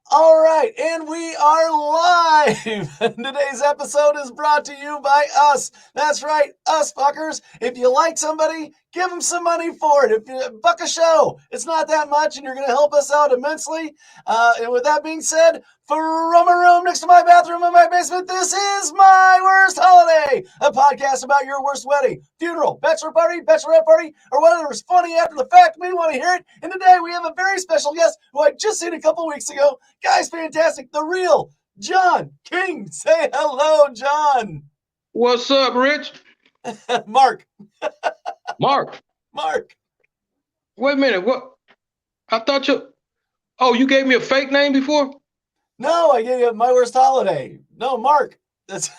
All right, and we are live. Today's episode is brought to you by us. That's right, us fuckers. If you like somebody, give them some money for it. If you buck a show, it's not that much, and you're going to help us out immensely. And with that being said, from a room next to my bathroom in my basement, this is My Worst Holiday, a podcast about your worst wedding, funeral, bachelor party, bachelorette party, or whatever's funny after the fact. We want to hear it. And today we have a very special guest who I just seen a couple weeks ago. Guy's fantastic. The real John King. Say hello, John. What's up, Rich? Mark. Mark. Mark. Wait a minute. What? I thought you. Oh, you gave me a fake name before? No, I gave you My Worst Holiday. No, Mark. That's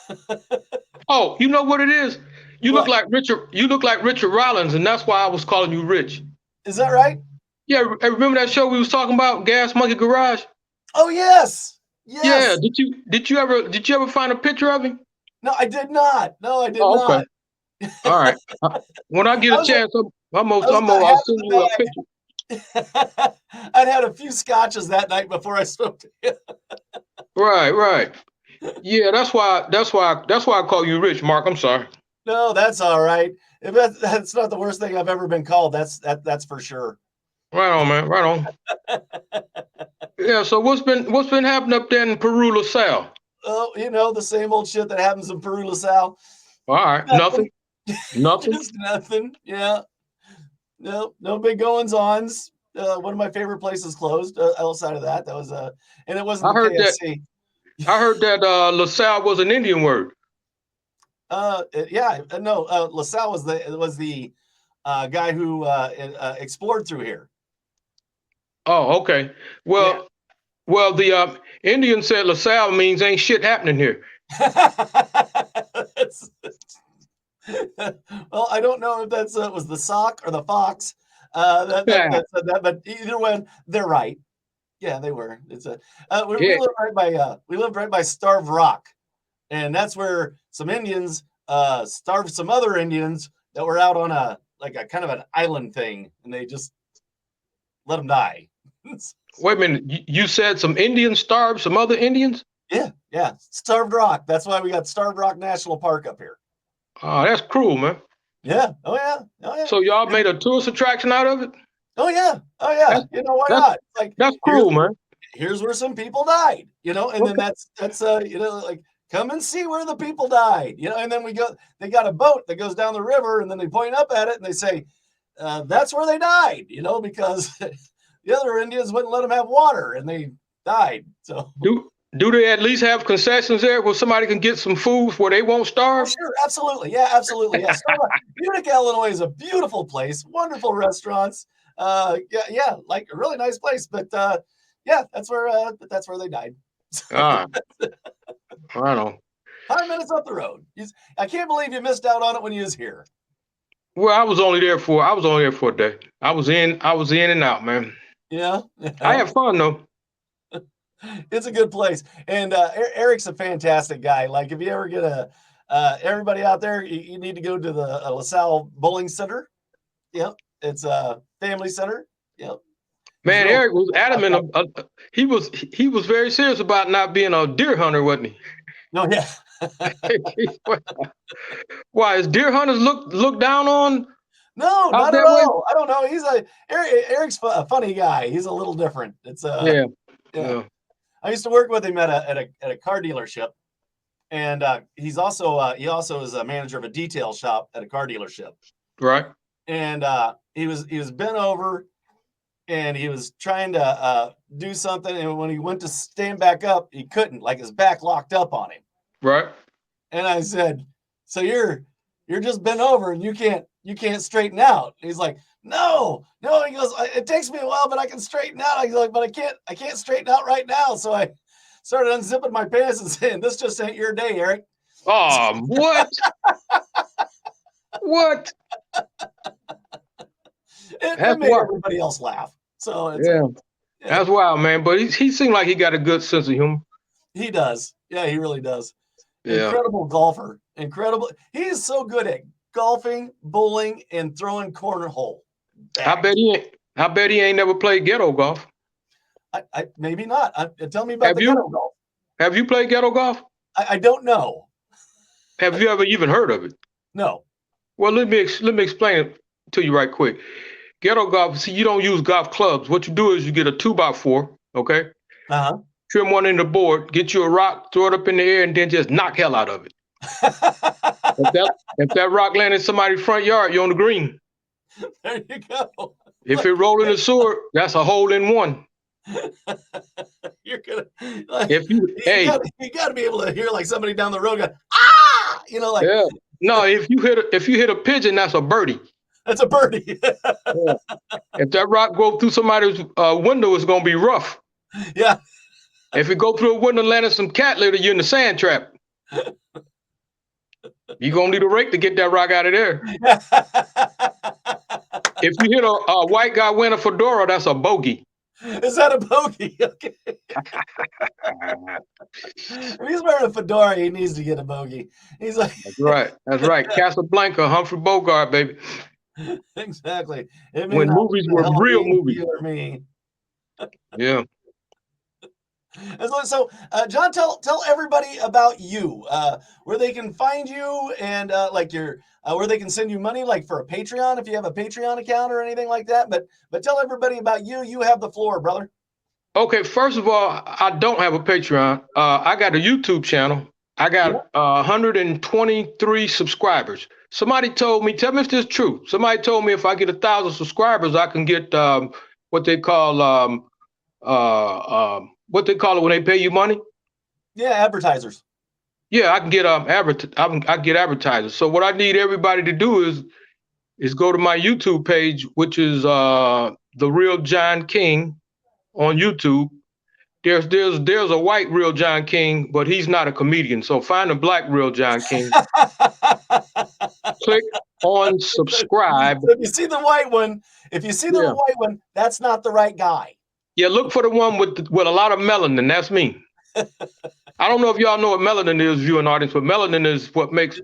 Oh, you know what it is? You look what? like Richard. You look like Richard Rollins, and that's why I was calling you Rich. Is that right? Yeah, remember that show we was talking about, Gas Monkey Garage? Oh yes. Yeah. Yes. Did you ever find a picture of him? No, I did not. No, I did Oh, okay. not. All right. When I get I a was chance, I was about I'll half send in you a the picture. bag. I'd had a few scotches that night before I spoke to you. Right, right. Yeah, that's why I call you Rich, Mark. I'm sorry. No, that's all right. If that's not the worst thing I've ever been called. That's for sure. Right on, man. Right on. Yeah. So what's been happening up there in Peru, LaSalle? Oh, the same old shit that happens in Peru, LaSalle. All right. Nothing. Nothing. Nothing. Just nothing. Yeah. No big goings ons. One of my favorite places closed. Outside of that, and it wasn't I the heard that. KFC. I heard that LaSalle was an Indian word. Yeah, no. LaSalle was the guy who explored through here. Oh, okay. Yeah. Well, the Indian said LaSalle means ain't shit happening here. Well, I don't know if that's was the sock or the fox. Yeah. But either one, they're right. Yeah, they were. It's a we Yeah. lived right by Starved Rock, and that's where some Indians starved some other Indians that were out on a kind of an island thing, and they just let them die. Wait a minute. You said some Indians starved some other Indians? Yeah, Starved Rock. That's why we got Starved Rock National Park up here. Oh, that's cruel, man. Yeah. Oh yeah. Oh yeah. So y'all made a tourist attraction out of it? Oh yeah. Oh yeah. That's Why that's not? It's like that's here's cruel, man. here's where some people died. And then Okay. that's like come and see where the people died. And then they got a boat that goes down the river, and then they point up at it and they say, that's where they died. Because the other Indians wouldn't let them have water, and they died. So. Do they at least have concessions there where somebody can get some food where they won't Oh, starve? sure, absolutely, yeah, absolutely, yeah. Utica, Illinois is a beautiful place, wonderful restaurants. Yeah, like a really nice place. But yeah, that's where they died. Ah, I don't. 5 minutes up the road. I can't believe you missed out on it when you was here. Well, I was only there for a day. I was in and out, man. Yeah, I had fun though. it's a good place, and Eric's a fantastic guy. Like if you ever get everybody out there, you need to go to the LaSalle Bowling Center. Yep, it's a family center. Yep, he's Man, real Eric was about adamant. that. He was very serious about not being a deer hunter, wasn't No, yeah. he? Why is deer hunters look down on No, out not at that way? all. I don't know. Eric's a funny guy. He's a little different. It's Yeah, yeah. yeah, I used to work with him at a car dealership, and he also is a manager of a detail shop at a car dealership. right, And he was bent over, and he was trying to do something, and when he went to stand back up, he couldn't. Like his back locked up on him. right. And I said, "So you're just bent over and you can't straighten out." And he's like, "No, no." He goes, "It takes me a while, but I can straighten out." He's like, "But I can't straighten out right now." So I started unzipping my pants and saying, "This just ain't your day, Eric." What? What? It That's made wild. everybody else laugh. So it's like, Yeah, yeah, that's wild, man. But he seemed like he got a good sense of humor. he does. Yeah, he really does. Yeah, Incredible golfer. Incredible. He is so good at golfing, bowling, and throwing cornhole I bags. bet he ain't. I bet he ain't never played ghetto golf. I maybe not. Tell me about Have the you ghetto golf. have you played ghetto golf? I don't know. Have you ever even heard of it? No. Well, let me explain it to you right quick. Ghetto golf. See, you don't use golf clubs. What you do is you get a 2x4. Okay. Uh Trim one in the board. Get you a rock. Throw it up in the air, and then just knock hell out of it. huh. If that rock land in somebody's front yard, you're on the green. There you go. If it roll in the sewer, that's a hole in one. You're gonna like If you hey you gotta be able to hear like somebody down the road go, ah, like yeah no if you hit a pigeon, that's a birdie. that's a birdie. Yeah. If that rock go through somebody's window, it's gonna be rough. Yeah. If it go through a window and land in some cat litter, you're in the sand trap. You're gonna need a rake to get that rock out of there. If you hit a white guy wearing a fedora, that's a bogey. Is that a bogey? Okay. If he's wearing a fedora, he needs to get a bogey. He's like, That's right. That's right. Casablanca, Humphrey Bogart, baby. exactly. It When movies were real movies. You or me. Yeah. So, John, tell everybody about you, where they can find you, and like your where they can send you money, like for a Patreon, if you have a Patreon account or anything like that. But tell everybody about you. You have the floor, brother. Okay. First of all, I don't have a Patreon. I got a YouTube channel. I got 123 subscribers. Somebody told me, tell me if this is true. Somebody told me if I get 1,000 subscribers, I can get what they call what they call it when they pay you money. Yeah, advertisers. Yeah, I can get I get advertisers. So what I need everybody to do is go to my YouTube page, which is the Real John King on YouTube. There's a white Real John King, but he's not a comedian. So find a black Real John King. Click on subscribe. So if you see the white one, that's not the right guy. Yeah, look for the one with a lot of melanin. That's me. I don't know if y'all know what melanin is, viewing audience, but melanin is what makes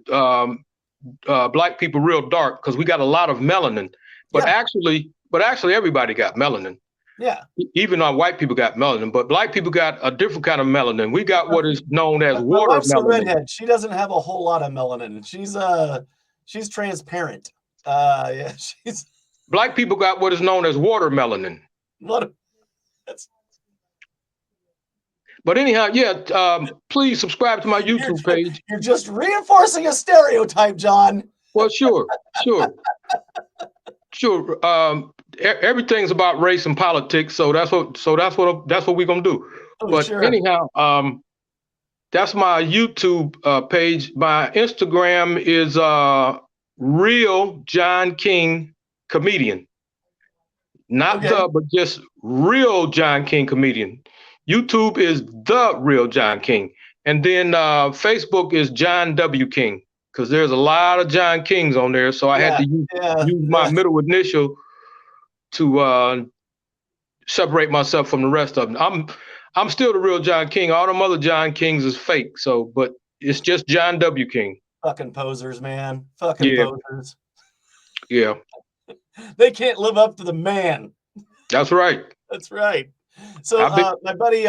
black people real dark because we got a lot of melanin. But actually, everybody got melanin. Yeah. Even our white people got melanin, but black people got a different kind of melanin. We got what is known as My water wife's melanin. a redhead. She doesn't have a whole lot of melanin. She's transparent. Yeah, she's Black people got what is known as water melanin. But anyhow, please subscribe to my YouTube page. You're just reinforcing a stereotype, John. Well, sure. Everything's about race and politics, so that's what we're gonna do. Oh, but sure. Anyhow, that's my YouTube page. My Instagram is Real John King Comedian. Not but just Real John King Comedian. YouTube is The Real John King. And then Facebook is John W. King, because there's a lot of John Kings on there. So I had to use my middle initial to separate myself from the rest of them. I'm still the Real John King. All them other John Kings is fake. So, but it's just John W. King. Fucking posers, man. Fucking posers. Yeah. They can't live up to the man. That's right. So my buddy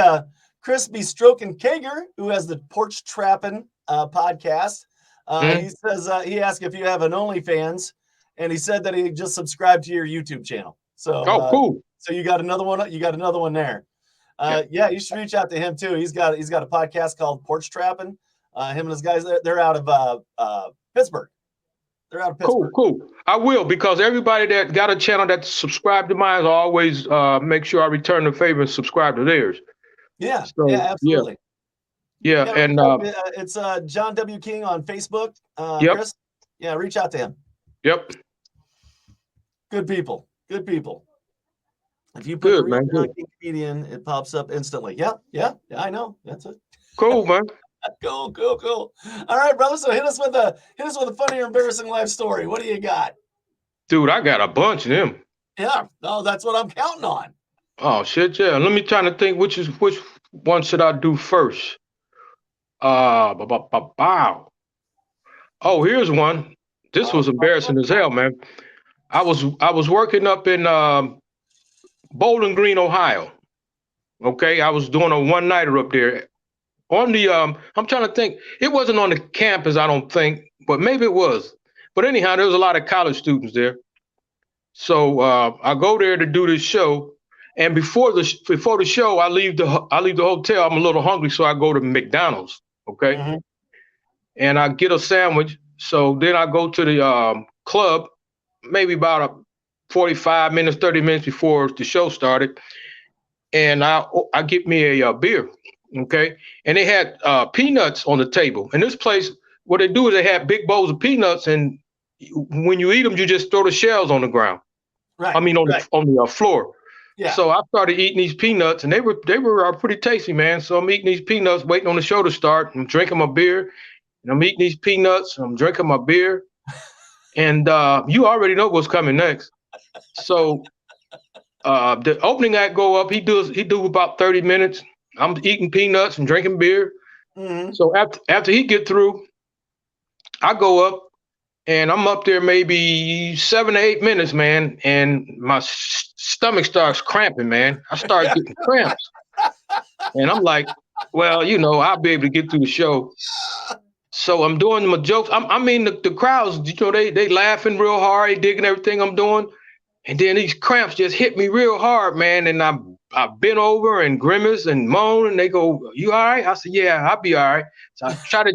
Chris B. Strokin Kager, who has the Porch Trappin' podcast, he says he asked if you have an OnlyFans, and he said that he just subscribed to your YouTube channel. So cool. So you got another one. You got another one there. You should reach out to him too. He's got a podcast called Porch Trappin'. Him and his guys, they're out of Pittsburgh. They're out of Pittsburgh. Cool. I will, because everybody that got a channel that subscribed to mine, I always make sure I return the favor and subscribe to theirs. Yeah, absolutely. Yeah, and it's John W. King on Facebook. Chris, reach out to him. Yep. Good people. If you put Real John King Comedian, it pops up instantly. Yeah, I know. That's it. Cool, man. Cool. All right, brother. So hit us with a funny or embarrassing life story. What do you got? Dude, I got a bunch of them. Yeah. No, that's what I'm counting on. Oh shit, yeah. Let me try to think which one should I do first. Oh, here's one. This was embarrassing as hell, man. I was working up in Bowling Green, Ohio. Okay, I was doing a one-nighter up there on the. I'm trying to think. It wasn't on the campus, I don't think, but maybe it was. But anyhow, there was a lot of college students there. So I go there to do this show, and before the show, I leave the hotel. I'm a little hungry, so I go to McDonald's. Okay, Mm-hmm. and I get a sandwich. So then I go to the club, maybe about 45 minutes, 30 minutes before the show started, and I get me a beer. Okay, and they had peanuts on the table. And this place, what they do is they have big bowls of peanuts, and when you eat them, you just throw the shells on the ground. I Right. mean, Right. on the floor. Yeah. So I started eating these peanuts, and they were pretty tasty, man. So I'm eating these peanuts, waiting on the show to start. I'm drinking my beer, and I'm eating these peanuts. And I'm drinking my beer, and you already know what's coming next. So the opening act go up. He do about 30 minutes. I'm eating peanuts and drinking beer. Mm-hmm. So after he get through, I go up and I'm up there maybe 7 to 8 minutes, man, and my stomach starts cramping, man. I start getting cramps, and I'm like, well, I'll be able to get through the show. So I'm doing my jokes. I mean, the crowds, they laughing real hard, they digging everything I'm doing, and then these cramps just hit me real hard, man, and I bent over and grimace and moan, and they go, "You all right?" I said, "Yeah, I'll be all right." So I try to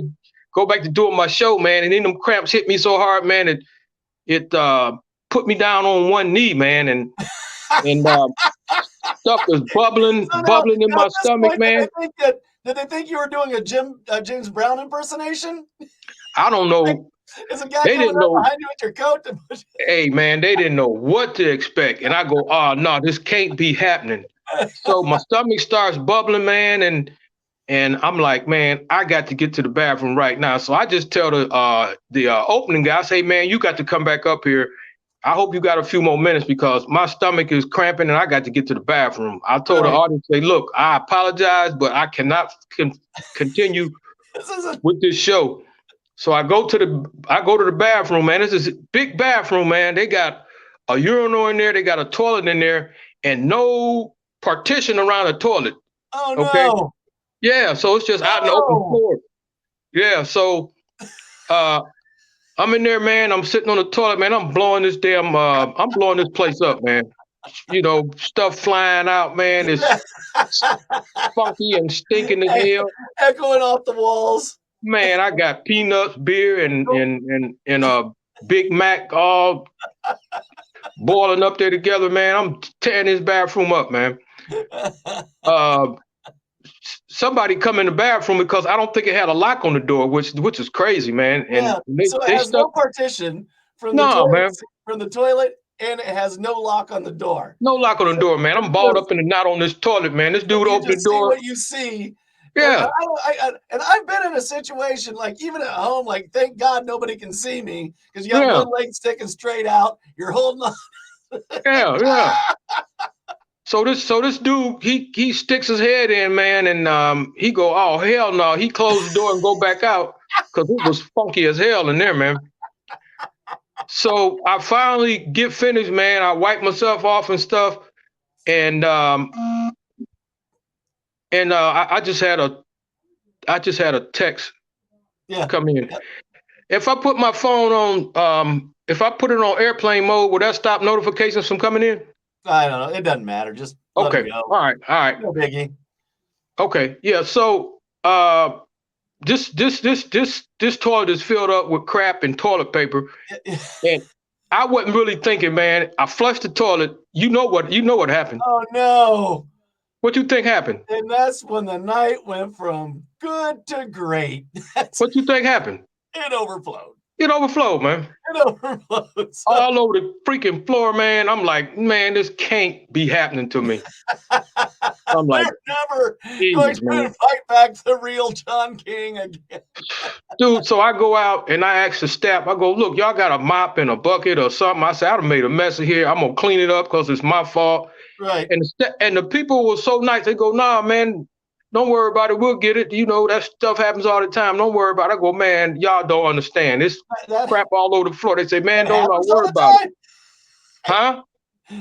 go back to doing my show, man, and then them cramps hit me so hard, man, it put me down on one knee, man, and stuff was bubbling, So bubbling in now my at this stomach, point, man. did they think you were doing a James Brown impersonation? I don't Like, know. is a guy They coming didn't up know. behind you with your coat? Hey, man, they didn't know what to expect, and I go, "Oh no, this can't be happening." So my stomach starts bubbling, man, and I'm like, man, I got to get to the bathroom right now. So I just tell the opening guy, I say, man, you got to come back up here. I hope you got a few more minutes because my stomach is cramping and I got to get to the bathroom. I told the Right. audience, say, look, I apologize, but I cannot continue This is a with this show. So I go to the bathroom, man. This is a big bathroom, man. They got a urinal in there, they got a toilet in there, and no partition around the toilet. oh Okay. no. Yeah, so it's just out in the open No. floor. Yeah, so uh I'm in there, man. I'm sitting on the toilet, man. I'm blowing this place up, man. Stuff flying out, man. It's funky and stinking as hell. Echoing off the walls. Man, I got peanuts, beer, and Big Mac all boiling up there together, man. I'm tearing this bathroom up, man. Uh Somebody come in the bathroom because I don't think it had a lock on the door, which is crazy, man. And Yeah. they, So it they has stuck no partition no, man. from the toilet, and it has no lock on the door. No lock on the So door, man. I'm balled up in the knot on this toilet, man. This dude you opened the just see door. what you see. And Yeah, and I've been in a situation like even at home, like thank God nobody can see me because you got yeah, one leg sticking straight out. You're holding on. yeah. So this dude, he sticks his head in, man, and he go, oh hell no. He closed the door and go back out because it was funky as hell in there, man. So I finally get finished, man. I wipe myself off and stuff, and I just had a text Yeah. come in. If I put my phone if I put it on airplane mode, will that stop notifications from coming in? I don't know. It doesn't matter. Just let Okay. it go. All right. No biggie. Okay. Yeah. So this toilet is filled up with crap and toilet paper, and I wasn't really thinking, man. I flushed the toilet. You know what happened. Oh no. What you think happened? And that's when the night went from good to great. What you think happened? It overflowed. It overflowed, man. It overflowed. So All over the freaking floor, man. I'm like, man, this can't be happening to me. I'm like, we're never going Jesus, to man. fight back the real John King again. Dude, so I go out and I ask the staff, I go, look, y'all got a mop and a bucket or something. I said, I done made a mess of here. I'm going to clean it up because it's my fault. Right. And the people were so nice. They go, nah, man, don't worry about it. We'll get it. That stuff happens all the time. Don't worry about it. I go, man, y'all don't understand. It's That crap all over the floor. They say, man, don't happens all worry the about it. time. Huh?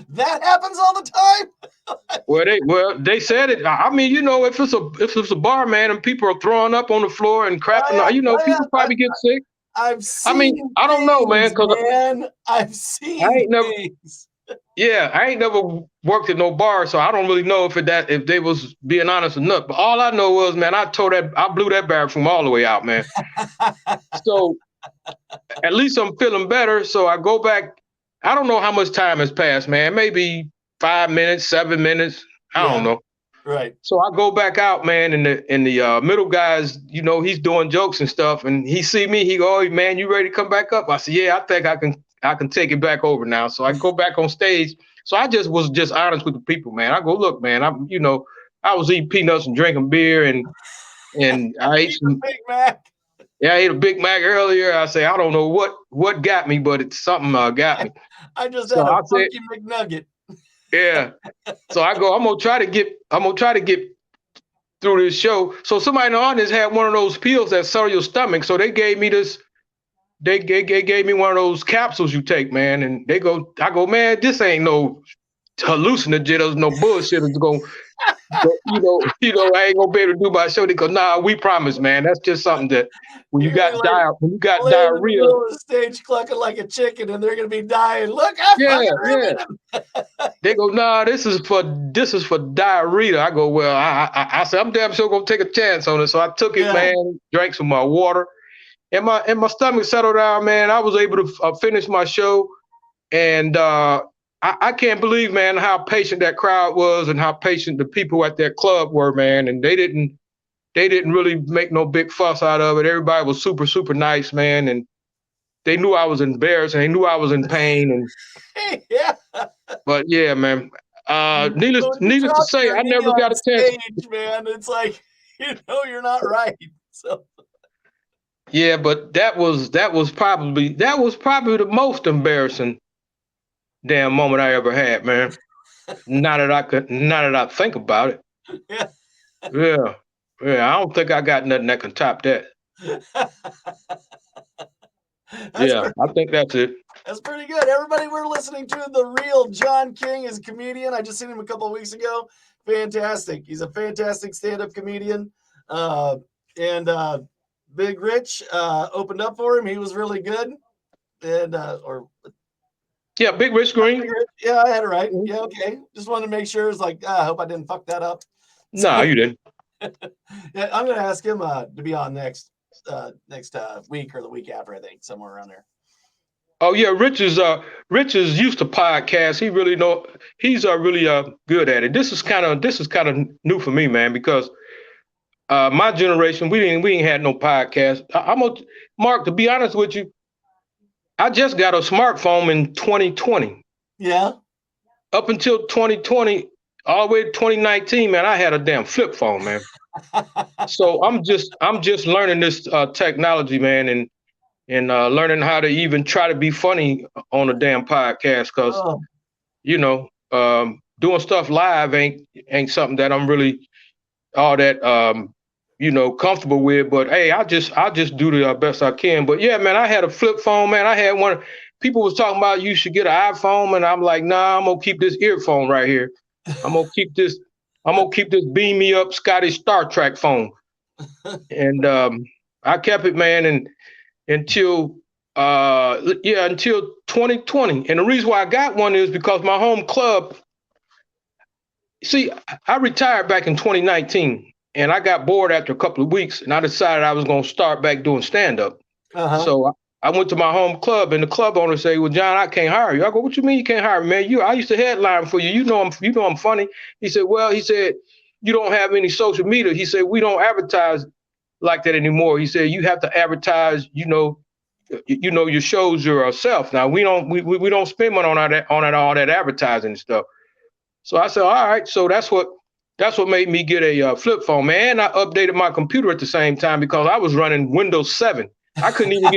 That happens all the time. Well they said it. I mean, you know, if it's a bar, man, and people are throwing up on the floor and Oh crapping, yeah, you know, oh people yeah. probably get sick. I've I mean, seen I don't know, man, things, because man. I've I seen ain't never. things. Yeah, I ain't never worked at no bar, so I don't really know if they was being honest or not. But all I know was, man, I blew that bathroom all the way out, man. So at least I'm feeling better. So I go back. I don't know how much time has passed, man. Maybe 5 minutes, 7 minutes. I don't Yeah, know. right. So I go back out, man, and the middle guys, you know, he's doing jokes and stuff, and he see me, he go, "Oh man, you ready to come back up?" I said, "Yeah, I think I can take it back over now." So I go back on stage. So I just was just honest with the people, man. I go, "Look, man, I'm you know, I was eating peanuts and drinking beer and I ate Eat a some Big Mac. yeah, I ate a Big Mac earlier." I say, "I don't know what got me, but it's something got me." I just So had a I said, funky McNugget. "Yeah." So I go, I'm gonna try to get through this show. So somebody in the audience had one of those pills that settle your stomach. So they gave me this. They gave me one of those capsules you take, man. And I go, man, this ain't no hallucinogens, no bullshit. It's going, I ain't gonna be able to do my show. They go, nah, we promise, man. That's just something that You're gonna be like when you got laying in the diarrhea. middle of the stage clucking like a chicken, and they're gonna be dying. Look, I Yeah, fucking yeah. remembered him. They go, nah, this is for diarrhea. I go, well, I said, I'm damn sure gonna take a chance on it. So I took it, Yeah. man. Drank some more water. And my stomach settled down, man. I was able to finish my show, and I can't believe, man, how patient that crowd was, and how patient the people at that club were, man. And they didn't really make no big fuss out of it. Everybody was super super nice, man, and they knew I was embarrassed and they knew I was in pain. And Yeah. but yeah, man. So when you Needless to drop say, your I knee never on got a chance. stage, man, it's like you're not right. So Yeah, but that was probably the most embarrassing damn moment I ever had, man. Now that I think about it. yeah. Yeah. Yeah. I don't think I got nothing that can top that. That's Yeah. pretty, I think that's it. that's pretty good. Everybody, we're listening to the real John King is a comedian. I just seen him a couple of weeks ago. Fantastic. He's a fantastic stand-up comedian. Uh, and Big Rich opened up for him. He was really good. And or Yeah. Big Rich Green. yeah, I had it right. Yeah, okay. Just wanted to make sure. It's like, I hope I didn't fuck that up. Nah, So you didn't. yeah, I'm gonna ask him to be on next week or the week after, I think, somewhere around there. Oh yeah. Rich is used to podcasts. He really know he's really good at it. This is kind of new for me, man, because my generation, we ain't had no podcast. I'm gonna Mark, to be honest with you, I just got a smartphone in 2020. Yeah. Up until 2020, all the way to 2019, man, I had a damn flip phone, man. So I'm just learning this technology, man, and learning how to even try to be funny on a damn podcast, because Oh, you know, doing stuff live ain't something that I'm really all that comfortable with. But hey, I just do the best I can. But yeah, man, I had a flip phone, man. I had one. People was talking about you should get an iPhone, and I'm like, nah, I'm gonna keep this earphone right here. I'm gonna keep this. I'm gonna keep this beam me up Scottish Star Trek phone. And I kept it, man, and until until 2020. And the reason why I got one is because my home club. See, I retired back in 2019, and I got bored after a couple of weeks, and I decided I was going to start back doing stand up. uh-huh. So I went to my home club, and the club owner said, "Well, John, I can't hire you." I go, "What you mean you can't hire me, man? I used to headline for you. You know I'm funny." He said, "Well," he said, "you don't have any social media." He said, "We don't advertise like that anymore." He said, "You have to advertise, your shows yourself. Now we don't spend money on all that advertising and stuff." So I said, all right. So that's what made me get a flip phone, man. And I updated my computer at the same time because I was running Windows 7. I couldn't even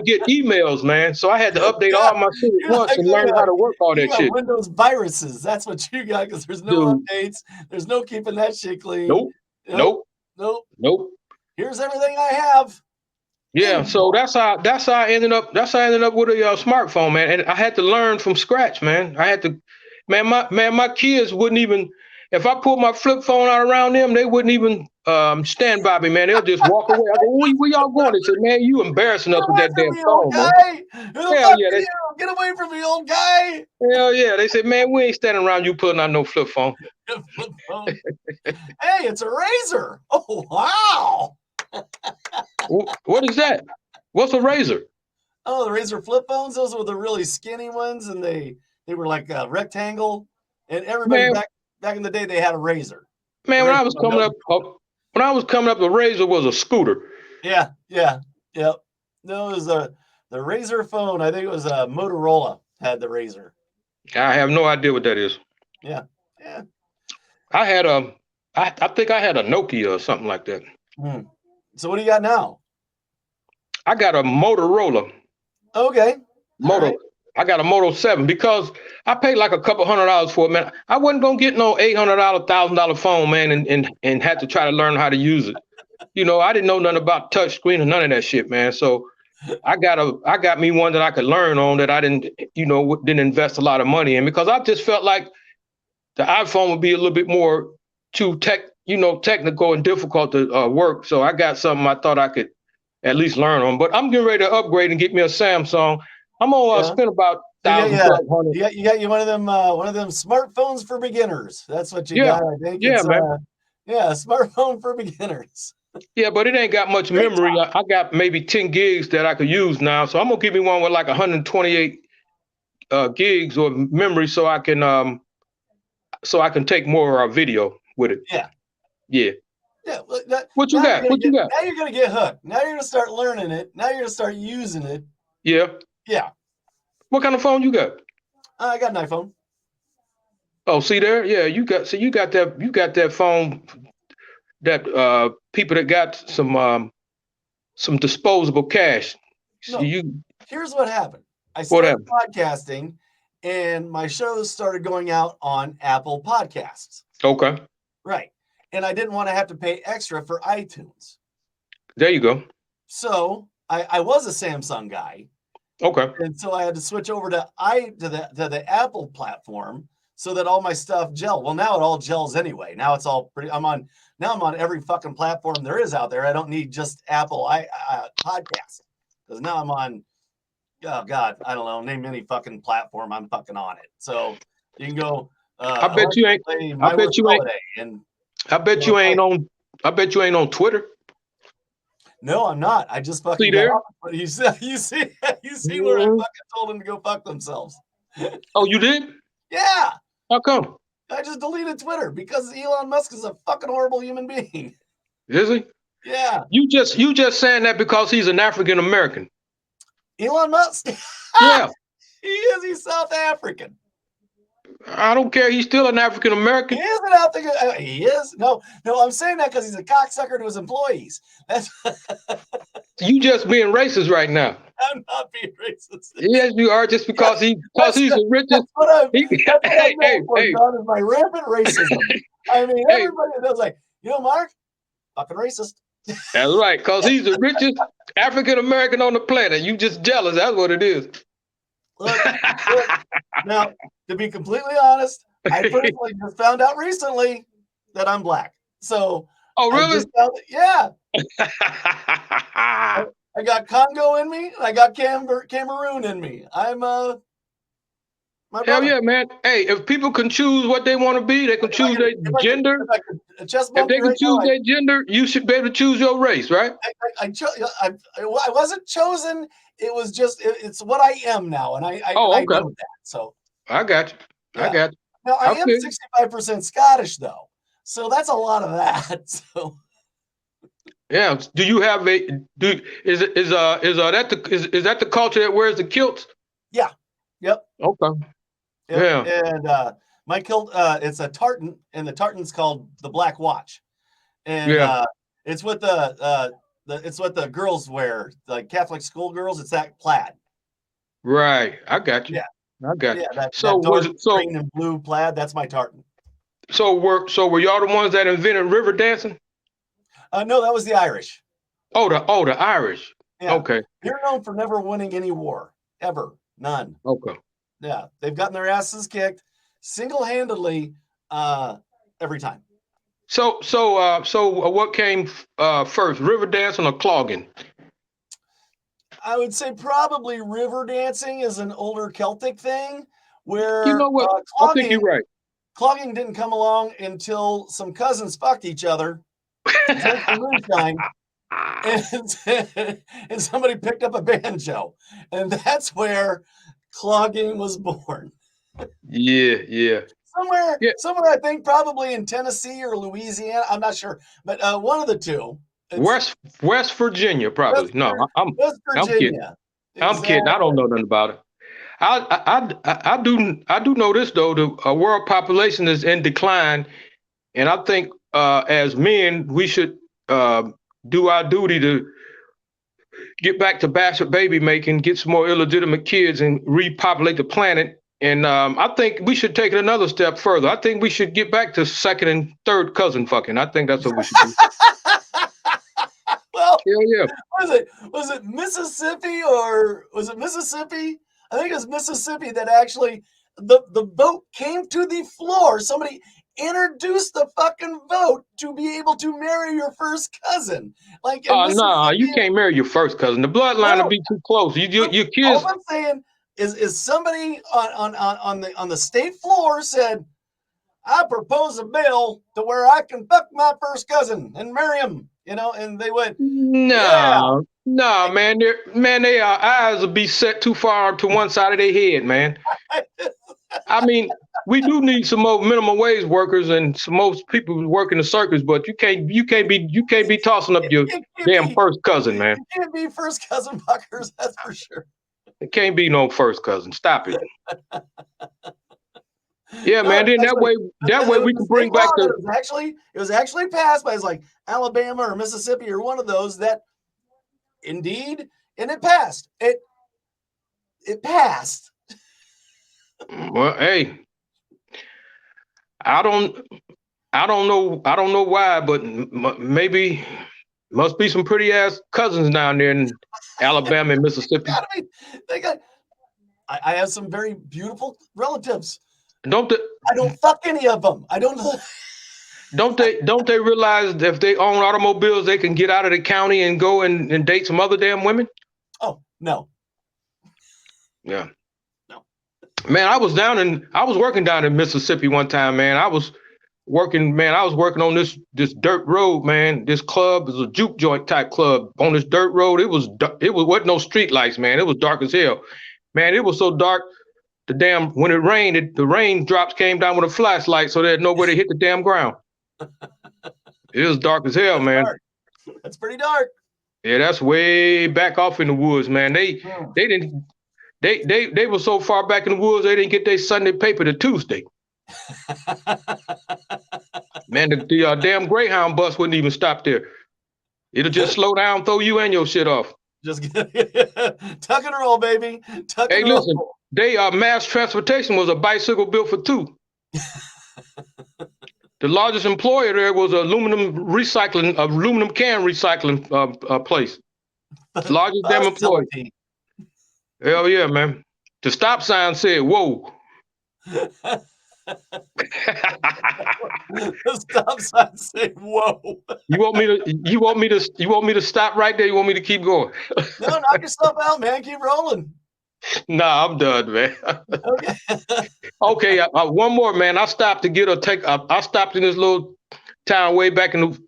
get emails, man. So I had to update Yeah, all my shit at you're once like, and learn how to work all you that got shit. Windows viruses. That's what you got, because there's no Dude, updates. There's no keeping that shit clean. nope, Nope, nope, nope. nope. Here's everything I have. Yeah, so that's how I ended up with a smartphone, man. And I had to learn from scratch, man. I had to, my kids wouldn't even, if I pulled my flip phone out around them, they wouldn't even stand by me, man. They'll just walk away. I go, where y'all going? They said, man, you embarrassing us Get with away that from damn me, old phone, man. guy! Who the Hell fuck yeah, are you? Get away from me, old guy! they said, man, we ain't standing around you pulling out no flip phone. Flip phone. Hey, it's a razor. Oh wow! What is that? What's a razor? Oh, the razor flip phones. Those were the really skinny ones, and they were like a rectangle. And everybody Man, back in the day, they had a razor. man, when Razor I was phone. coming up, the razor was a scooter. Yeah, yep. No, it was the razor phone. I think it was a Motorola had the razor. I have no idea what that is. Yeah. I had a, I think I had a Nokia or something like that. Hmm. So what do you got now? I got a Motorola. Okay. All Moto. right. I got a Moto 7 because I paid like a couple $100 for it, man. I wasn't gonna get no $800, $1,000 phone, man, and had to try to learn how to use it. I didn't know nothing about touch screen or none of that shit, man. So I got me one that I could learn on that I didn't invest a lot of money in because I just felt like the iPhone would be a little bit more too technical and difficult to work. So I got something I thought I could at least learn on. But I'm getting ready to upgrade and get me a Samsung. I'm gonna Yeah. spend about So thousand, 1,200. you got you one of them smartphones for beginners. That's what you Yeah, got. I think yeah, it's man. a smartphone for beginners. Yeah, but it ain't got much Great memory. I got maybe 10 gigs that I could use now. So I'm gonna give me one with like 128 gigs of memory so I can take more video with it. Yeah. Yeah. Yeah. What you got? What you got? Now you're gonna get hooked. Now you're gonna start learning it. Now you're gonna start using it. Yeah. Yeah. What kind of phone you got? I got an iPhone. Oh, see there? Yeah, you got that phone that people that got some disposable cash. No, You here's what happened. I started whatever. podcasting and my shows started going out on Apple Podcasts. Okay. Right. And I didn't want to have to pay extra for iTunes. There you go. So I was a Samsung guy. Okay. And so I had to switch over to the Apple platform so that all my stuff gel. Well, now it all gels anyway. Now it's all pretty. I'm on every fucking platform there is out there. I don't need just Apple podcasts because now I'm on. Oh God, I don't know. Name any fucking platform. I'm fucking on it. So you can go. I bet you ain't. Play I My bet Worst you ain't. Holiday, and I bet you ain't on. I bet you ain't on Twitter. no, I'm not. I just fucking See got there? off. You see where I fucking told them to go fuck themselves. Oh, you did? Yeah. How come? I just deleted Twitter because Elon Musk is a fucking horrible human being. Is he? Yeah. You just saying that because he's an African American. Elon Musk. Yeah. He's South African. I don't care. He's still an African American. He is an African. He is. No, I'm saying that because he's a cocksucker to his employees. That's You just being racist right now. I'm not being racist. Yes, you are. Just because he's the richest. That's what I'm Hey, known for, John, is my rampant racism. I mean, everybody knows, like, Mark, fucking racist. That's right, because he's the richest African American on the planet. You just jealous. That's what it is. Look, now, to be completely honest, I personally just found out recently that I'm black. So, oh, really? Yeah. I got Congo in me, and I got Cameroon in me. I'm my Hell brother. yeah, man. Hey, if people can choose what they want to be, they can choose their gender. If they can choose their gender, you should be able to choose your race, right? I wasn't chosen. It was just it's what I am now, and I know that. So I got you. Yeah. I got you. Now I am 65% Scottish though, so that's a lot of that. So yeah. Do you have is that the culture that wears the kilts? Yeah. Yep. Okay. Yep. Yeah. And my kilt, it's a tartan, and the tartan's called the Black Watch, and it's what it's what the girls wear, like Catholic schoolgirls. It's that plaid. Right. I got you. Yeah. I got you. That dark green and blue plaid. That's my tartan. So were y'all the ones that invented river dancing? No, that was the Irish. Oh, the Irish. Yeah. Okay. They're known for never winning any war. Ever. None. Okay. Yeah. They've gotten their asses kicked single-handedly every time. So what came first, river dancing or clogging? I would say probably river dancing is an older Celtic thing You where know what? I think you're right. clogging didn't come along until some cousins fucked each other, drank the moonshine, and, and somebody picked up a banjo. And that's where clogging was born. Yeah. Somewhere I think probably in Tennessee or Louisiana. I'm not sure, but one of the two. It's West Virginia, probably. No, West I'm kidding. Virginia. I'm kidding. I don't know nothing about it. I do know this though. The world population is in decline, and I think as men we should do our duty to get back to bastard baby making, get some more illegitimate kids, and repopulate the planet. And I think we should take it another step further. I think we should get back to second and third cousin fucking. I think that's what we should do. Well, hell yeah. Was it Mississippi or was it Mississippi? I think it was Mississippi that actually the vote came to the floor. Somebody introduced the fucking vote to be able to marry your first cousin. Like No, you can't marry your first cousin. The bloodline will be too close. Your kids. All I'm saying is somebody on the state floor said, I propose a bill to where I can fuck my first cousin and marry him, and they went, No, man. Their eyes will be set too far to one side of their head, man. I mean, we do need some more minimum wage workers and some most people working the circus, but you can't be tossing up your damn first cousin, man. You can't be first cousin fuckers, that's for sure. It can't be no first cousin. Stop it. Yeah, man. Then that way we can bring back the. It was actually passed by like Alabama or Mississippi or one of those that, indeed, and it passed. It passed. Well, hey, I don't know why, but maybe must be some pretty ass cousins down there in Alabama and Mississippi. I have some very beautiful relatives. I don't fuck any of them. I don't know. Don't they realize that if they own automobiles, they can get out of the county and go and date some other damn women? Oh, no. Yeah. No. Man, I was working down in Mississippi one time, man. I was working on this dirt road, man. This club is a juke joint type club on this dirt road. It wasn't no street lights, man. It was dark as hell. Man, it was so dark. When it rained, the raindrops came down with a flashlight so there's nowhere to hit the damn ground. It was dark as hell, man. Dark. That's pretty dark. Yeah, that's way back off in the woods, man. They were so far back in the woods they didn't get their Sunday paper to Tuesday. Man, the damn Greyhound bus wouldn't even stop there. It'll just slow down, throw you and your shit off. Just tuck and roll, baby. Tuck and roll. Listen. Mass transportation was a bicycle built for two. The largest employer there was aluminum can recycling place. Largest damn employer. Hell yeah, man. The stop sign said, "Whoa." The stop sign said, "Whoa." You want me to stop right there? You want me to keep going? No, knock yourself out, man. Keep rolling. Nah, I'm done, man. Okay. Okay, one more, man. I stopped in this little town way back in the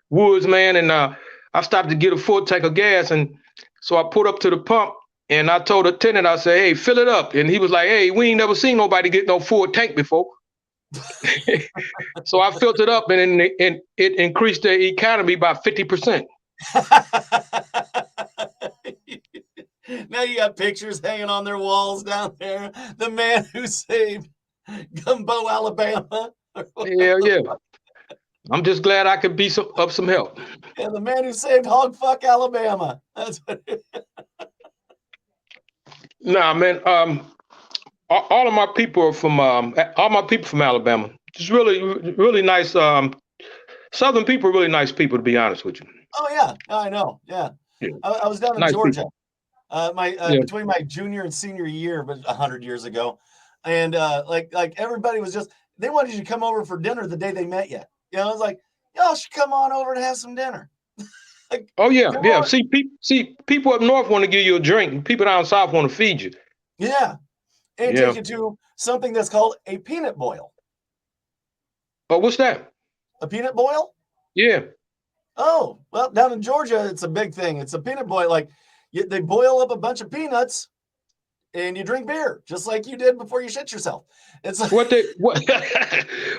woods, man, and I stopped to get a full tank of gas, and so I pulled up to the pump, and I told the attendant, I said, "Hey, fill it up," and he was like, "Hey, we ain't never seen nobody get no full tank before." So I filled it up, and it increased the economy by 50%. Now you got pictures hanging on their walls down there. The man who saved Gumbo, Alabama. Hell yeah. I'm just glad I could be of some help. And the man who saved Hog Fuck, Alabama. That's what Nah, man. All my people are from Alabama. Just really, really nice. Southern people are really nice people, to be honest with you. Oh yeah, I know. Yeah. Yeah. I was down in Nice Georgia, people. Yeah. between my junior and senior year, but 100 years ago, and like everybody was just they wanted you to come over for dinner the day they met you. You know, I was like, y'all should come on over and have some dinner. Like, Oh yeah, come yeah. on, See, people up north want to give you a drink, and people down south want to feed you. yeah, and take Yeah. you to something that's called a peanut boil. Oh, what's that? A peanut boil? Yeah. Oh, well, down in Georgia, it's a big thing. It's a peanut boil. Like they boil up a bunch of peanuts and you drink beer, just like you did before you shit yourself. It's What they what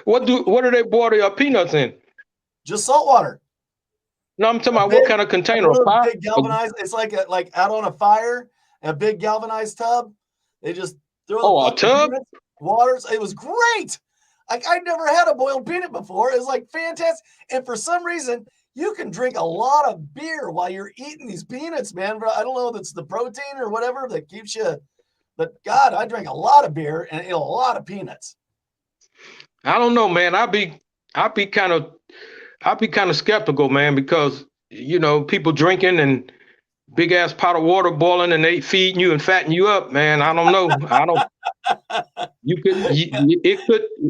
what do they boil your peanuts in? just salt water. No, I'm talking A about what big, kind of container? one A of those pot? big galvanized. It's like out on a fire, a big galvanized tub. They just throw the Oh, a fucking tub? peanuts, waters. It was great. Like I'd never had a boiled peanut before. It was like fantastic. And for some reason, you can drink a lot of beer while you're eating these peanuts, man. But I don't know if it's the protein or whatever that keeps you. But God, I drank a lot of beer and ate a lot of peanuts. I don't know, man. I'd be kind of skeptical, man, because people drinking and big ass pot of water boiling and they feeding you and fattening you up, man. I don't know. I don't. You could.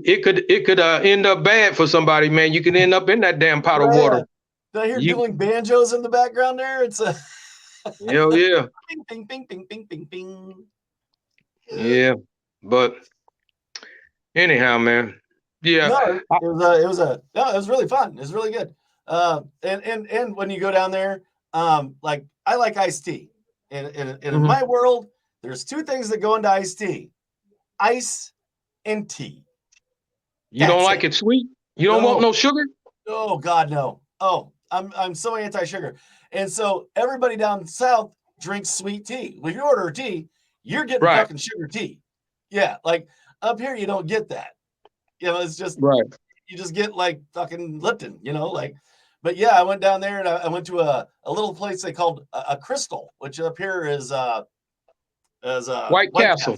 It could end up bad for somebody, man. You could end up in that damn pot Did of water. I hear You. dueling banjos in the background there? It's a Hell yeah. bing, bing, bing, bing, bing, bing, bing. Yeah. But anyhow, man. Yeah. No, I- it was really fun. It was really good. And when you go down there, like I like iced tea. And in mhm. my world, there's two things that go into iced tea: ice and tea. You don't That's like it. it sweet? You don't want No, no sugar? oh God, no. Oh, I'm so anti-sugar. And so everybody down south drinks sweet tea. When you order a tea, you're getting Right. fucking sugar tea. Yeah, like up here you don't get that. You know, it's just Right. you just get like fucking Lipton, like. But yeah, I went down there and I went to a little place they called a Crystal, which up here is White White Castle. Castle.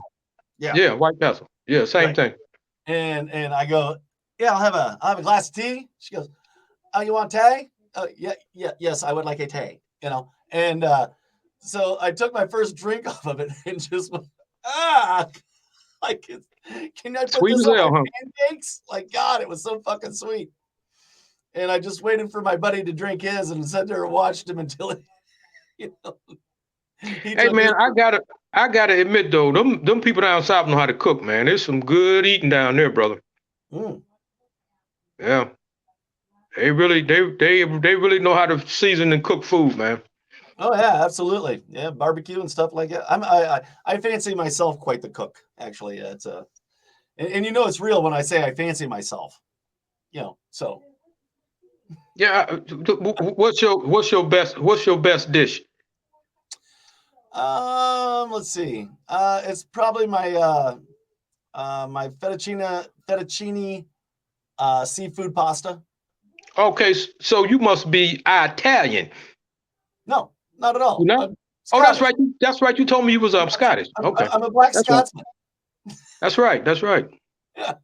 Yeah, Yeah, White Castle. Yeah, same right. thing. And I go, yeah, I'll have a glass of tea. She goes, oh, you want tea? Yes, I would like a tea. And so I took my first drink off of it and just went, ah, like, can I put Sweet this as on my hell, huh? pancakes? Like, God, it was so fucking sweet. And I just waited for my buddy to drink his and sat there and watched him until you know, he Hey took his. man, I gotta admit though, them people down south know how to cook, man. There's some good eating down there, brother. Mm. Yeah. They really know how to season and cook food, man. Oh yeah, absolutely. Yeah, barbecue and stuff like that. I fancy myself quite the cook. Actually, it's and it's real when I say I fancy myself. So Yeah. What's your best dish? let's see. It's probably my fettuccine seafood pasta. Okay, so you must be Italian. No, not at You all. know? I'm Oh, that's Scottish. right. That's right. You told me you was Scottish. Okay, I'm a black that's right. Scotsman. That's right. That's right. Yeah.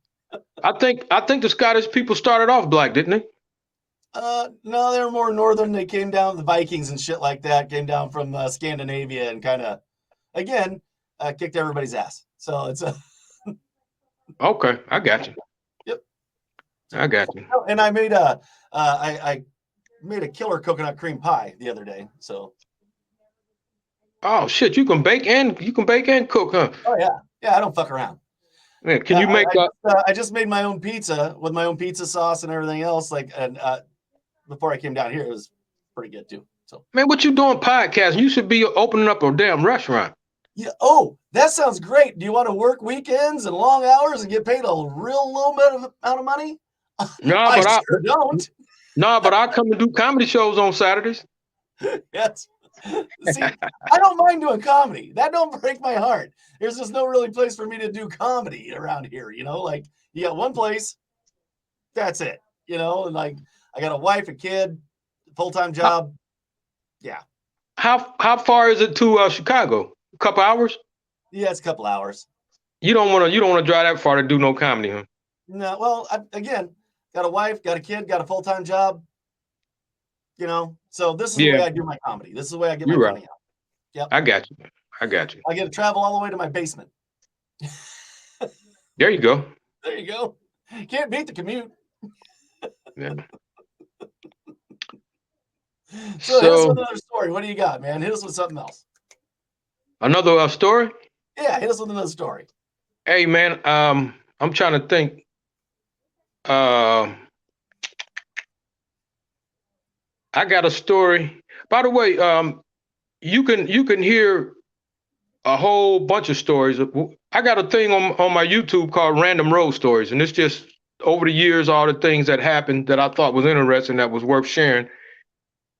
I think the Scottish people started off black, didn't they? No, they're more northern. They came down, the Vikings and shit like that came down from Scandinavia and kind of, again, kicked everybody's ass. So it's a, Okay, I got you. yep. I So, got you. oh, and I made a killer coconut cream pie the other day. So, Oh shit, you can bake and cook, huh? oh yeah, I don't fuck around. Man, can you make I just made my own pizza with my own pizza sauce and everything else. Like, and before I came down here, it was pretty good too. So, man, what you doing podcasting? You should be opening up a damn restaurant. yeah. Oh, that sounds great. Do you want to work weekends and long hours and get paid a real low amount of money? No, I but I sure don't. no, but I come and do comedy shows on Saturdays. Yes. See, I don't mind doing comedy. That don't break my heart. There's just no really place for me to do comedy around here. Like you got one place, that's it. And like I got a wife, a kid, full-time How job. Yeah. how far is it to Chicago? A couple hours? Yeah, it's a couple hours. You don't wanna drive that far to do no comedy, huh? No, well, again, got a wife, got a kid, got a full-time job. You know, so this is the Yeah, way I do my comedy. This is the way I get my you're right. money out. Yep. I got you. I got you. I get to travel all the way to my basement. There you go. There you go. Can't beat the commute. Yeah. So hit us with So another story. What do you got, man? Hit us with something else. another story. Yeah, hit us with another story. Hey man, I'm trying to think. Uh, I got a story. By the way, you can hear a whole bunch of stories. I got a thing on my YouTube called Random Road Stories, and it's just over the years all the things that happened that I thought was interesting that was worth sharing.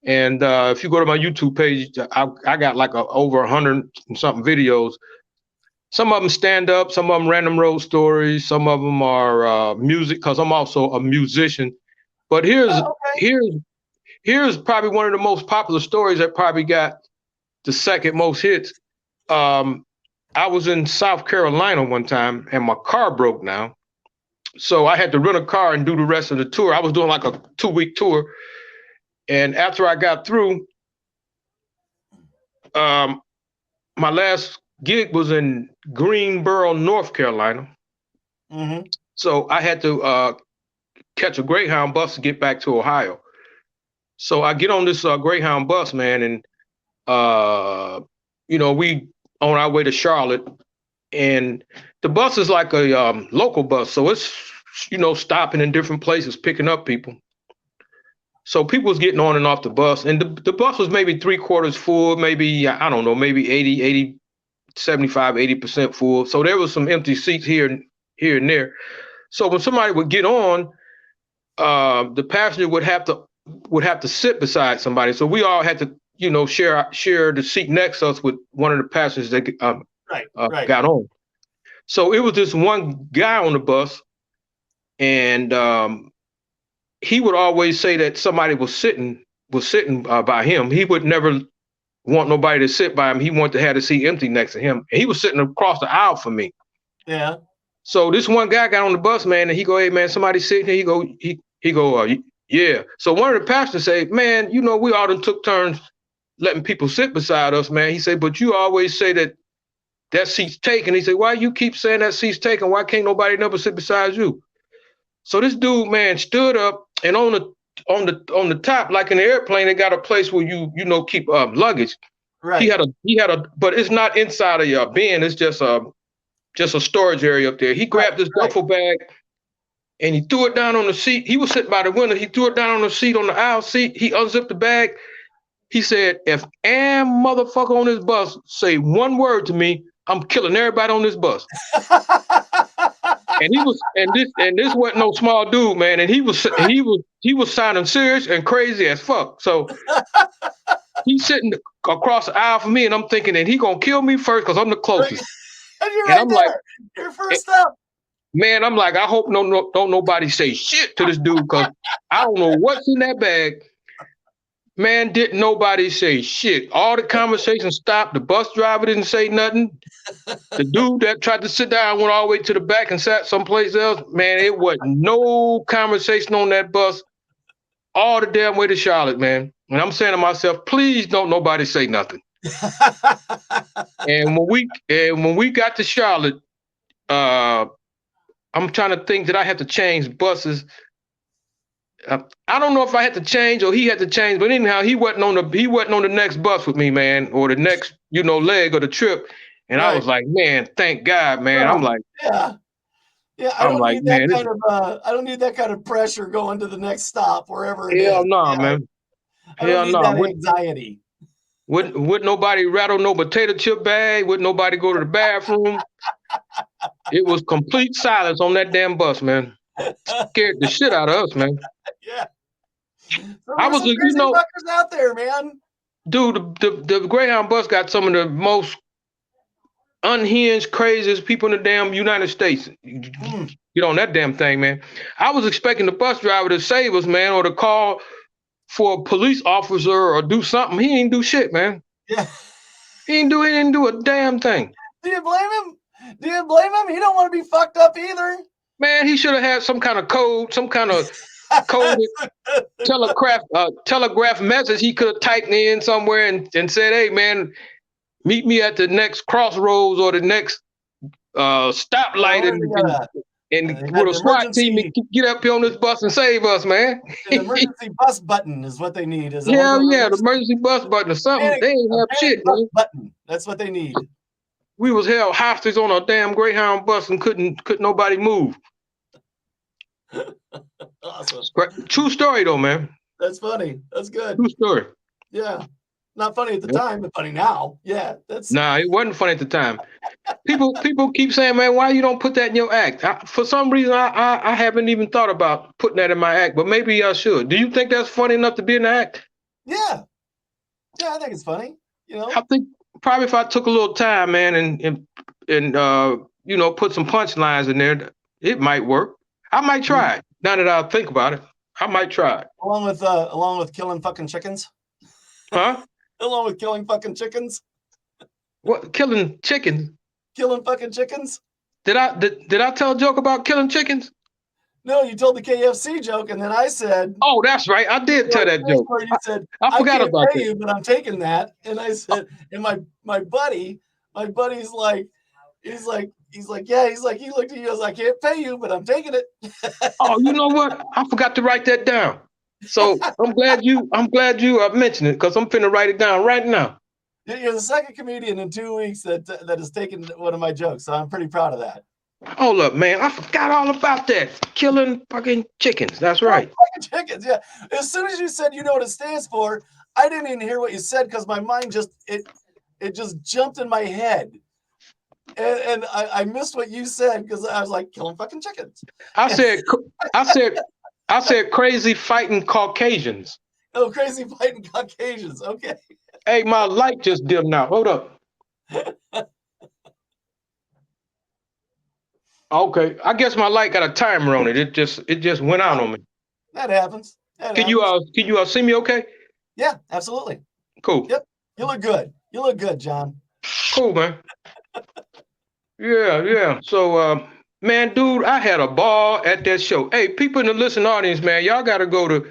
And if you go to my YouTube page, I got like over 100 and something videos. Some of them stand up, some of them random road stories, some of them are music because I'm also a musician. But Oh, okay. here's probably one of the most popular stories that probably got the second most hits. Um, I was in South Carolina one time and my car broke down. So I had to rent a car and do the rest of the tour. I was doing like a 2-week tour. And after I got through, um, my last gig was in Greensboro, North Carolina. Mm-hmm. So I had to catch a Greyhound bus to get back to Ohio. So I get on this Greyhound bus, man, and we on our way to Charlotte, and the bus is like a local bus, so it's stopping in different places, picking up people. So people was getting on and off the bus, and the bus was maybe 3/4 full, maybe I don't know, maybe 75, 80% full. So there was some empty seats here and there. So when somebody would get on, the passenger would have to sit beside somebody. So we all had to, share the seat next to us with one of the passengers that Right. got on. So it was this one guy on the bus, and he would always say that somebody was sitting by him. He would never want nobody to sit by him. He wanted to have the seat empty next to him. And he was sitting across the aisle from me. Yeah. So this one guy got on the bus, man, and he go, "Hey man, somebody sitting here." He go, "Yeah." So one of the pastors say, "Man, we all done took turns letting people sit beside us, man." He said, "But you always say that seat's taken." He said, "Why you keep saying that seat's taken? Why can't nobody never sit beside you?" So this dude, man, stood up, and on the top, like in the airplane, they got a place where keep luggage. He Right. had a, but it's not inside of your bin. It's just a storage area up there. He grabbed this Right. duffel bag and he threw it down on the seat. He was sitting by the window. He threw it down on the seat, on the aisle seat. He unzipped the bag. He said, "If am motherfucker on this bus say one word to me, I'm killing everybody on this bus." And this wasn't no small dude, man. And he was sounding serious and crazy as fuck. So he's sitting across the aisle from me, and I'm thinking that he gonna kill me first because I'm the closest. And you're And right I'm like, there. You're first up. man, I'm like, I hope don't nobody say shit to this dude because I don't know what's in that bag. Man, didn't nobody say shit. All the conversation stopped. The bus driver didn't say nothing. The dude that tried to sit down went all the way to the back and sat someplace else. Man, it wasn't no conversation on that bus all the damn way to Charlotte, man. And I'm saying to myself, please don't nobody say nothing. And when we got to Charlotte, I'm trying to think, did I have to change buses? I don't know if I had to change or he had to change, but anyhow, he wasn't on the next bus with me, man, or the next leg of the trip. And I Right. was like, man, thank God, man. I'm like, Yeah. Yeah. I don't need that man, this kind of I don't need that kind of pressure going to the next stop, wherever it hell is. no, Yeah. man. I don't Hell need no. that anxiety. Would nobody rattle no potato chip bag? Would nobody go to the bathroom? It was complete silence on that damn bus, man. Scared the shit out of us, man. Yeah. So I there's was, some crazy fuckers out there, man. dude, the Greyhound bus got some of the most unhinged, craziest people in the damn United States. Get on that damn thing, man. I was expecting the bus driver to save us, man, or to call for a police officer or do something. He didn't do shit, man. Yeah. He didn't do a damn thing. Do you blame him? He don't want to be fucked up either. Man, he should have had some kind of code, some kind of coded telegraph message he could have typed in somewhere and said, "Hey man, meet me at the next crossroads or the next stoplight Well, and they got with a the SWAT team emergency. and get up here on this bus and save us, man." An emergency bus button is what they need. Is one of Hell those yeah, the emergency bus button or something. They ain't a have panic shit, bus man. button. That's what they need. We was held hostage on a damn Greyhound bus and couldn't nobody move. Awesome. True story though, man. That's funny. That's good. True story. Yeah. Not funny at the time, but funny now. Yeah. That's Nah, it wasn't funny at the time. People keep saying, man, why you don't put that in your act? For some reason, I haven't even thought about putting that in my act, but maybe I should. Do you think that's funny enough to be in the act? yeah. Yeah, I think it's funny. I think probably if I took a little time, man, and put some punchlines in there, it might work. I might try it. Now that I think about it, I might try it. Along with killing fucking chickens. Huh? Along with killing fucking chickens. What? Killing chickens? Killing fucking chickens? Did I tell a joke about killing chickens? No, you told the KFC joke, and then I said, "Oh, that's right, I did tell that joke." Where you said, I forgot can't about pay that. you, but I'm taking that. And I said, and my buddy's like, he's like, yeah, he's like, he looked at you, goes, I can't pay you, but I'm taking it. Oh, you know what? I forgot to write that down. So I'm glad you mentioned it because I'm finna write it down right now. You're the second comedian in 2 weeks that has taken one of my jokes, so I'm pretty proud of that. Hold up, man! I forgot all about that. Killing fucking chickens. That's right. Fucking chickens. Yeah. As soon as you said you know what it stands for, I didn't even hear what you said because my mind just just jumped in my head. And I missed what you said because I was like, killing fucking chickens. I said crazy fighting Caucasians. Oh, crazy fighting Caucasians. Okay. Hey, my light just dimmed now. Hold up. Okay, I guess my light got a timer on it. It just went out on me. That happens. Can you see me okay? Yeah, absolutely. Cool. Yep. You look good. You look good, John. Cool, man. Yeah. So, man, dude, I had a ball at that show. Hey, people in the listening audience, man, y'all got to go to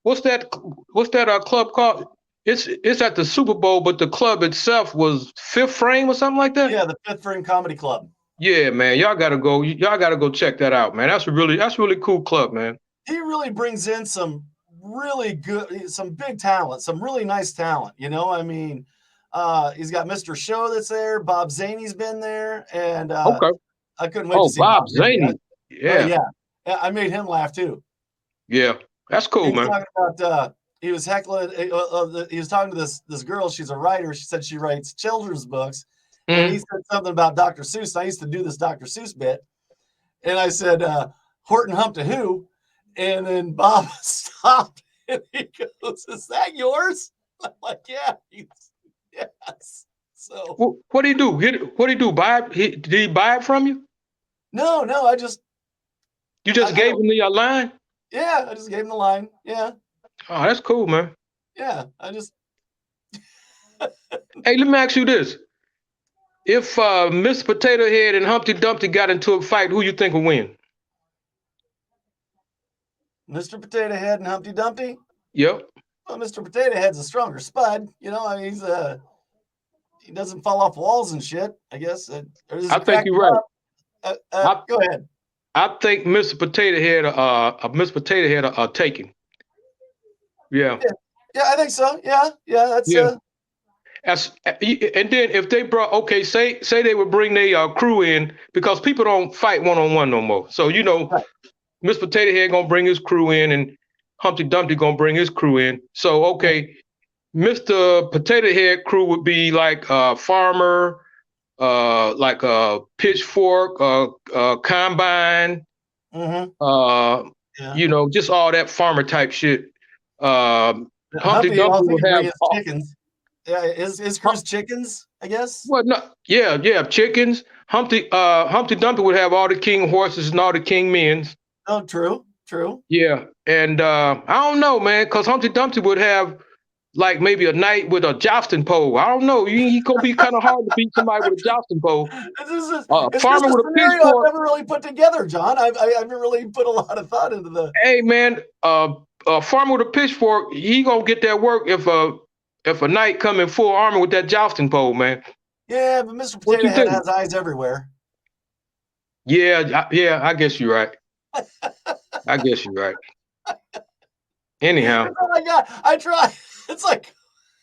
what's that club called? It's at the Super Bowl, but the club itself was Fifth Frame or something like that. Yeah, the Fifth Frame Comedy Club. Yeah, man, y'all gotta go check that out, man. That's really cool club, man. He really brings in some really good, some big talent, some really nice talent. I mean, he's got Mr. Show that's there. Bob Zaney's been there, and Okay. I couldn't wait to see Bob Zaney. Yeah, I made him laugh too. Yeah, that's cool, man. Talking about, he was heckling. He was talking to this girl. She's a writer. She said she writes children's books. And he said something about Dr. Seuss. I used to do this Dr. Seuss bit. And I said, Horton Humpty Who? And then Bob stopped and he goes, is that yours? I'm like, yeah. Yes. So what did he do? What did he do? Did he buy it from you? No, You just gave him the line? Yeah, I just gave him the line. Yeah. Oh, that's cool, man. Yeah, I just Hey, let me ask you this. If Miss Potato Head and Humpty Dumpty got into a fight, who you think would win? Mr. Potato Head and Humpty Dumpty? Yep. Well, Mr. Potato Head's a stronger spud. I mean, he doesn't fall off walls and shit, I guess. I think you're right. Go ahead. I think Mr. Potato Head are taking. Yeah. Yeah, I think so. Yeah, that's and then if they brought say they would bring their crew in because people don't fight one-on-one no more. So right. Mr. Potato Head gonna bring his crew in and Humpty Dumpty gonna bring his crew in. So Mr. Potato Head crew would be like farmer, like a pitchfork, combine, just all that farmer type shit. Humpty Dumpty would have chickens. Yeah, is crew's chickens, I guess. Well, no, yeah, chickens. Humpty Dumpty would have all the king horses and all the king men's. Oh, true. Yeah, and I don't know, man, because Humpty Dumpty would have like maybe a knight with a jousting pole. I don't know. He gonna be kind of hard to beat somebody with a jousting pole. It's just Farmer a with a scenario I've pitchfork. never really put together, John. I haven't really put a lot of thought into the. Hey man, a farmer with a pitchfork, he gonna get that work if a knight come in full armor with that jousting pole, man. Yeah, but Mr. What Potato you Head think? has eyes everywhere. Yeah, I guess you're right. I guess you're right. Anyhow, That's all I got. I try. It's like,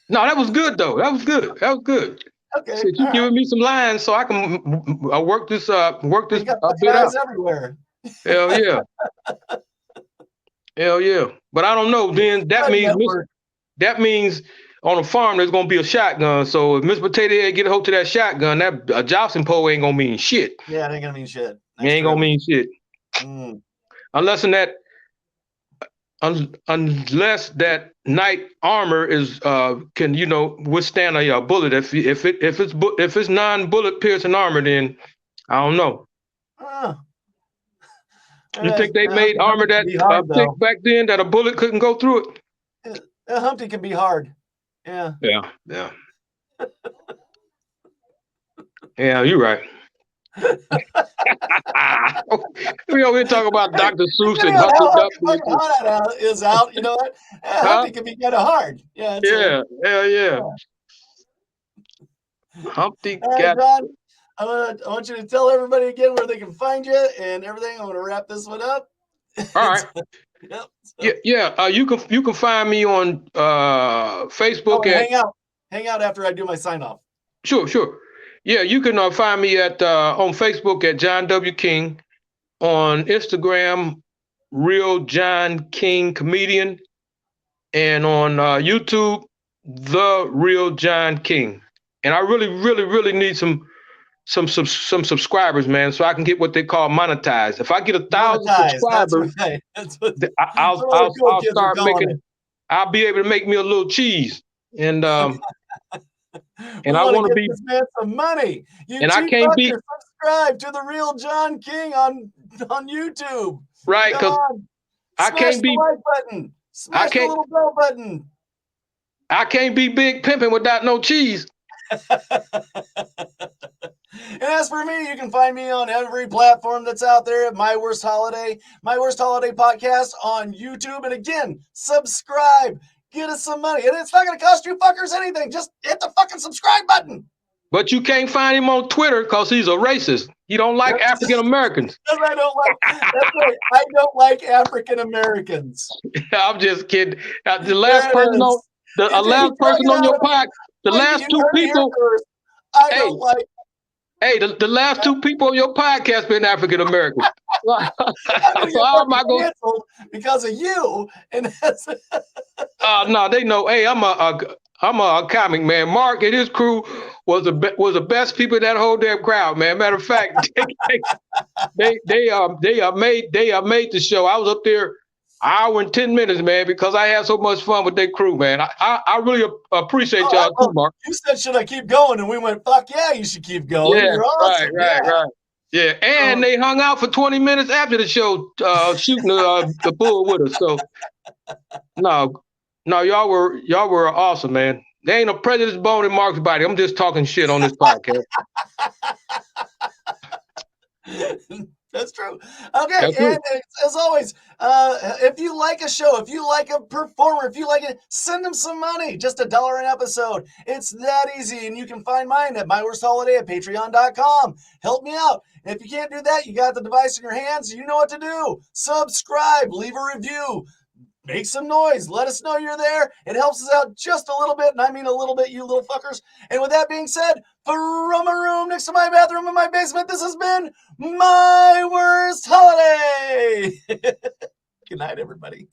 no, that was good though. That was good. That was good. okay, Said all you right. giving me some lines so I can work this You got bit fucking out. eyes everywhere. Hell yeah, hell yeah. But I don't know. Then Good network. that means on a farm there's gonna be a shotgun. So if Miss Potato Head get a hold to that shotgun, that a jousting pole ain't gonna mean shit. Yeah, it ain't gonna mean shit. It That's ain't true. gonna mean shit unless in that unless that knight armor is can withstand a bullet. If it's non-bullet piercing armor, then I don't know. Uh, You think they made Humpty armor can that be hard thick though. back then that a bullet couldn't go through it? Humpty can be hard. Yeah. Yeah. Yeah, you're right. We over here talking about Dr. Seuss Depending and on Humpty how Dumpty. fucking hot that is out, you know what? Huh? Humpty can be kind of hard. Yeah, it's Yeah, hell yeah. yeah. Humpty All right, got. John. I want you to tell everybody again where they can find you and everything. I'm going to wrap this one up. All right. Yep. So, Yeah. You can find me on Facebook at. hang out after I do my sign off. Sure. Yeah, you can find me at on Facebook at John W. King, on Instagram, Real John King Comedian, and on YouTube, The Real John King. And I really need some subscribers, man, so I can get what they call monetized. If I get 1,000 Monetized. That's subscribers, right. That's what I'll all the cool I'll kids are start calling making. it. I'll be able to make me a little cheese, and We I want to want to get be, this man some money. You and I cheap can't be fuckers, subscribe to the Real John King on YouTube. right Come because on, I smash can't the be like button. I Smash the can't little bell button. I can't be big pimping without no cheese. And as for me, you can find me on every platform that's out there at My Worst Holiday podcast on YouTube. And again, subscribe. Get us some money. And it's not going to cost you fuckers anything. Just hit the fucking subscribe button. But you can't find him on Twitter because he's a racist. He don't like African Americans. That's right. I don't like African Americans. I'm just kidding. The There last it person on is. You drug it your out of me. podcast, the Wait, last you two heard it here people. first. I Hey, don't like. the last two people on your podcast been African Americans. I'm gonna get How am I fucking going? canceled because of you. And that's No, they know. Hey, I'm a comic man. Mark and his crew was the best people in that whole damn crowd, man. Matter of fact, they made the show. I was up there an hour and 10 minutes, man, because I had so much fun with their crew, man. I really appreciate y'all too, Mark. You said, should I keep going? And we went, fuck yeah, you should keep going. Yeah, You're awesome. right. Yeah, and they hung out for 20 minutes after the show, shooting the bull with us. So no, y'all were awesome, man. There ain't no prejudice bone in Mark's body. I'm just talking shit on this podcast. That's true. Okay, That's true. and as always, if you like a show, if you like a performer, if you like it, send them some money. Just $1 an episode. It's that easy, and you can find mine at myworstholiday at patreon.com. Help me out. And if you can't do that, you got the device in your hands. You know what to do. Subscribe, leave a review. Make some noise. Let us know you're there. It helps us out just a little bit, and I mean a little bit, you little fuckers. And with that being said, from a room next to my bathroom in my basement, this has been My Worst Holiday. Good night, everybody.